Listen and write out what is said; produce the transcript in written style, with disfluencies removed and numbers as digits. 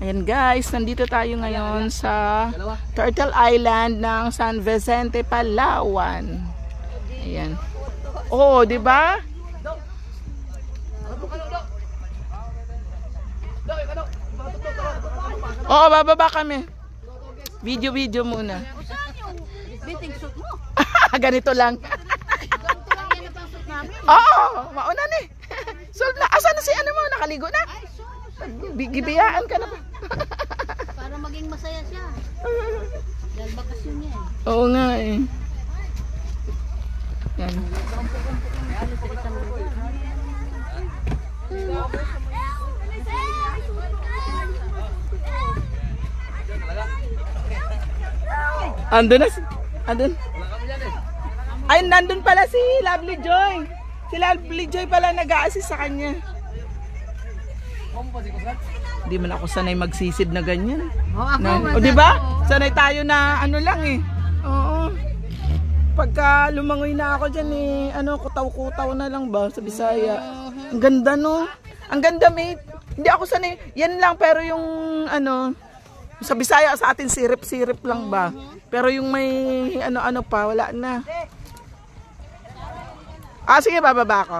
Ayan guys, nandito tayo ngayon sa Turtle Island ng San Vicente, Palawan. Ayan. Oh, di ba? Oo, bababa kami. Video muna. Ganito lang. Oo, mauna ni. Solve na. Asan na si ano mo? Nakaligo na? Gibiyaan ka na ba? Para maging masaya siya. Dahil bakasyon niya eh. Oo nga eh. Yan. Andun na si... Andun. Ay, nandun pala si Lovely Joy. Si Lovely Joy pala nag-a-assist sa kanya. Hindi man ako sanay magsisid na ganyan. O di ba? Sanay tayo na ano lang eh. Oo. Pagka lumangoy na ako diyan eh, ano, kutaw-kutaw na lang ba sa Bisaya. Ang ganda no. Ang ganda mate. Hindi ako sanay. Yan lang pero yung ano sa Bisaya sa atin sirip-sirip lang ba. Pero yung may ano-ano pa wala na. Ah sige, bababa ako.